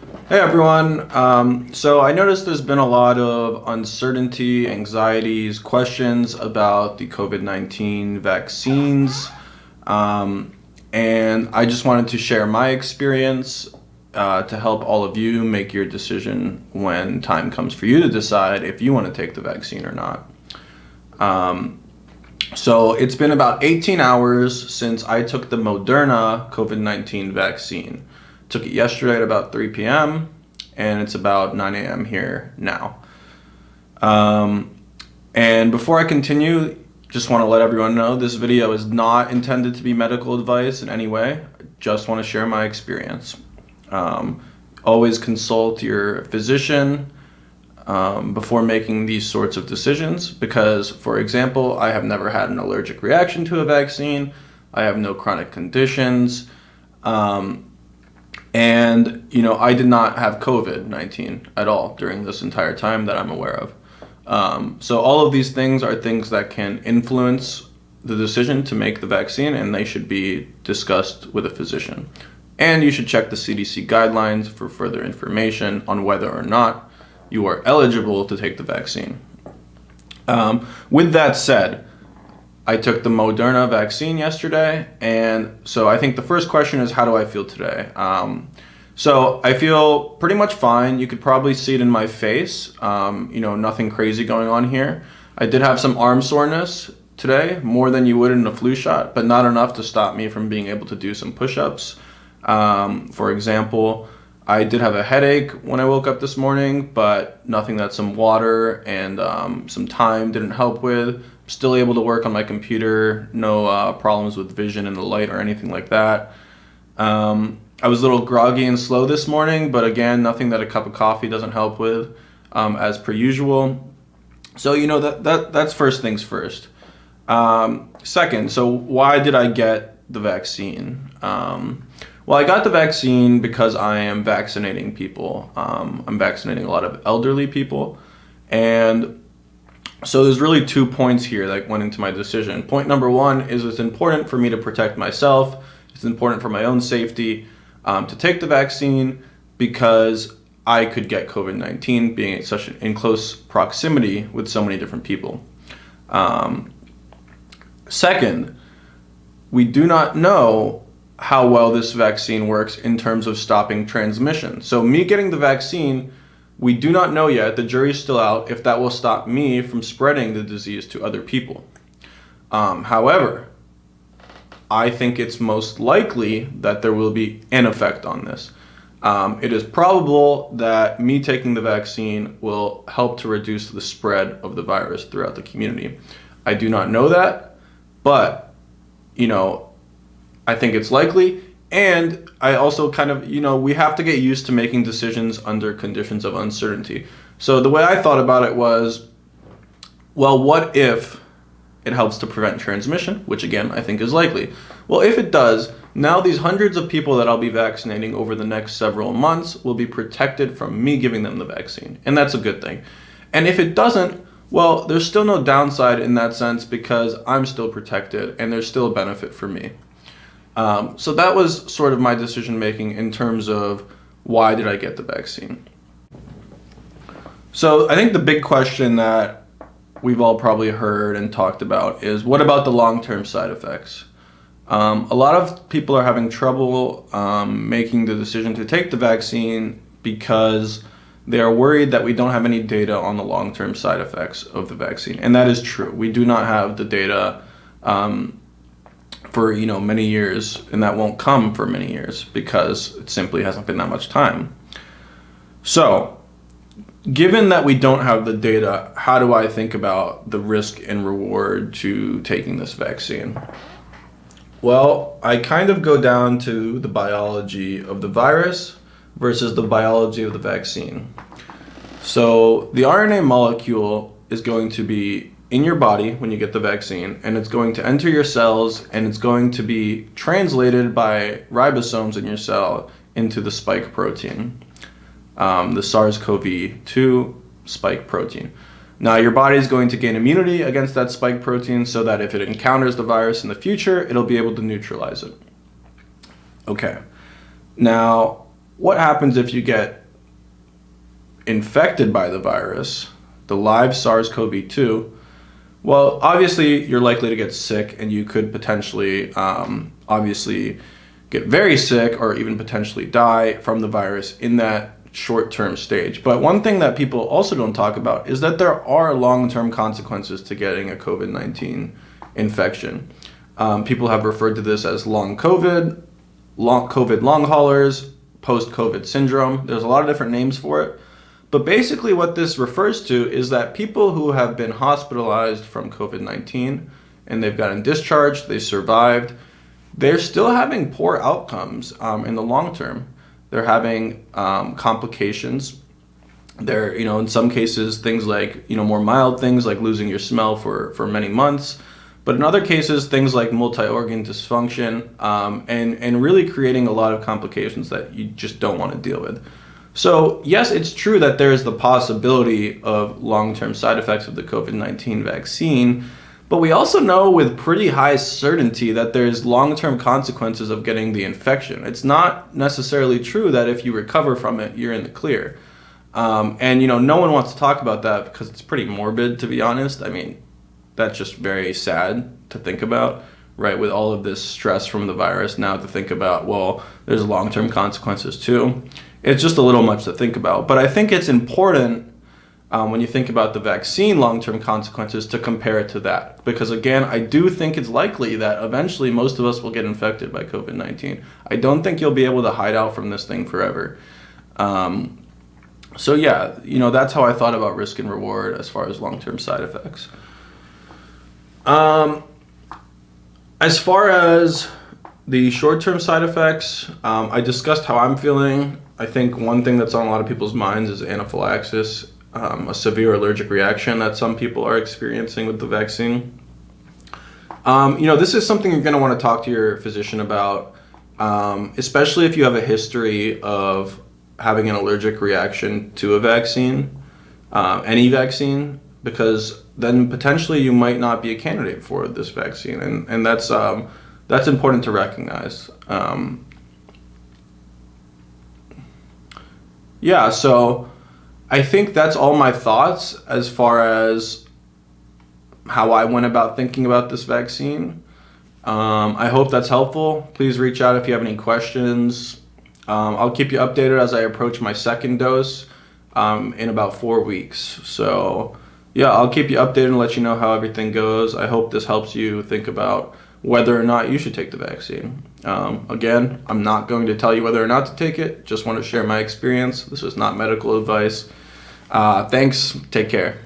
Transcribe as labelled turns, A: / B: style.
A: Hey everyone. So I noticed there's been a lot of uncertainty, anxieties, questions about the COVID-19 vaccines. Um, and I just wanted to share my experience to help all of you make your decision when time comes for you to decide if you want to take the vaccine or not. Um, so it's been about 18 hours since I took the Moderna COVID-19 vaccine. Took it yesterday at about 3 p.m. and it's about 9 a.m. here now. Um, and before I continue, just want to let everyone know this video is not intended to be medical advice in any way. I just want to share my experience. Um, Always consult your physician before making these sorts of decisions because, for example, I have never had an allergic reaction to a vaccine. I have no chronic conditions. I did not have COVID-19 at all during this entire time that I'm aware of. So all of these things are things that can influence the decision to make the vaccine, and they should be discussed with a physician. And you should check the CDC guidelines for further information on whether or not you are eligible to take the vaccine. With that said, I took the Moderna vaccine yesterday, and so I think the first question is, how do I feel today? So I feel pretty much fine. You could probably see it in my face. Nothing crazy going on here. I did have some arm soreness today, more than you would in a flu shot, but not enough to stop me from being able to do some push-ups. For example, I did have a headache when I woke up this morning, but nothing that some water and some time didn't help with. Still able to work on my computer, no problems with vision in the light or anything like that. I was a little groggy and slow this morning, but again, nothing that a cup of coffee doesn't help with, as per usual. So that's first things first. Second, so why did I get the vaccine? Well, I got the vaccine because I am vaccinating people. I'm vaccinating a lot of elderly people, and so there's really 2 points here that went into my decision. Point number one is it's important for me to protect myself. It's important for my own safety to take the vaccine because I could get COVID-19 being in close proximity with so many different people. Second, we do not know how well this vaccine works in terms of stopping transmission. So me getting the vaccine, we do not know yet, the jury's still out, if that will stop me from spreading the disease to other people. However, I think it's most likely that there will be an effect on this. It is probable that me taking the vaccine will help to reduce the spread of the virus throughout the community. I do not know that, but, I think it's likely. And I also we have to get used to making decisions under conditions of uncertainty. So the way I thought about it was, well, what if it helps to prevent transmission, which again, I think is likely. Well, if it does, now these hundreds of people that I'll be vaccinating over the next several months will be protected from me giving them the vaccine. And that's a good thing. And if it doesn't, well, there's still no downside in that sense because I'm still protected and there's still a benefit for me. So that was sort of my decision making in terms of why did I get the vaccine. So I think the big question that we've all probably heard and talked about is, what about the long-term side effects? A lot of people are having trouble making the decision to take the vaccine because they are worried that we don't have any data on the long-term side effects of the vaccine. And that is true. We do not have the data for many years, and that won't come for many years because it simply hasn't been that much time. So, given that we don't have the data, how do I think about the risk and reward to taking this vaccine? Well, I kind of go down to the biology of the virus versus the biology of the vaccine. So the RNA molecule is going to be in your body when you get the vaccine, and it's going to enter your cells, and it's going to be translated by ribosomes in your cell into the spike protein, the SARS-CoV-2 spike protein. Now, your body is going to gain immunity against that spike protein so that if it encounters the virus in the future, it'll be able to neutralize it. Okay. Now, what happens if you get infected by the virus, the live SARS-CoV-2? Well, obviously, you're likely to get sick, and you could potentially, obviously, get very sick or even potentially die from the virus in that short-term stage. But one thing that people also don't talk about is that there are long-term consequences to getting a COVID-19 infection. People have referred to this as long COVID long haulers, post-COVID syndrome. There's a lot of different names for it. But basically what this refers to is that people who have been hospitalized from COVID-19 and they've gotten discharged, they survived, they're still having poor outcomes in the long term. They're having complications. They're, in some cases, things like, more mild things like losing your smell for many months. But in other cases, things like multi-organ dysfunction and really creating a lot of complications that you just don't want to deal with. So yes, it's true that there is the possibility of long-term side effects of the COVID-19 vaccine, but we also know with pretty high certainty that there's long-term consequences of getting the infection. It's not necessarily true that if you recover from it, you're in the clear. And no one wants to talk about that because it's pretty morbid, to be honest. I mean, that's just very sad to think about, right? With all of this stress from the virus, now to think about, well, there's long-term consequences too. It's just a little much to think about. But I think it's important when you think about the vaccine long-term consequences to compare it to that. Because again, I do think it's likely that eventually most of us will get infected by COVID-19. I don't think you'll be able to hide out from this thing forever. So yeah, that's how I thought about risk and reward as far as long-term side effects. As far as the short-term side effects, I discussed how I'm feeling. I think one thing that's on a lot of people's minds is anaphylaxis, a severe allergic reaction that some people are experiencing with the vaccine. This is something you're going to want to talk to your physician about, especially if you have a history of having an allergic reaction to a vaccine, any vaccine, because then potentially you might not be a candidate for this vaccine, and that's important to recognize. Yeah, so I think that's all my thoughts as far as how I went about thinking about this vaccine. I hope that's helpful. Please reach out if you have any questions. I'll keep you updated as I approach my second dose in about 4 weeks. So yeah, I'll keep you updated and let you know how everything goes. I hope this helps you think about whether or not you should take the vaccine. Again, I'm not going to tell you whether or not to take it. Just want to share my experience. This is not medical advice. Thanks. Take care.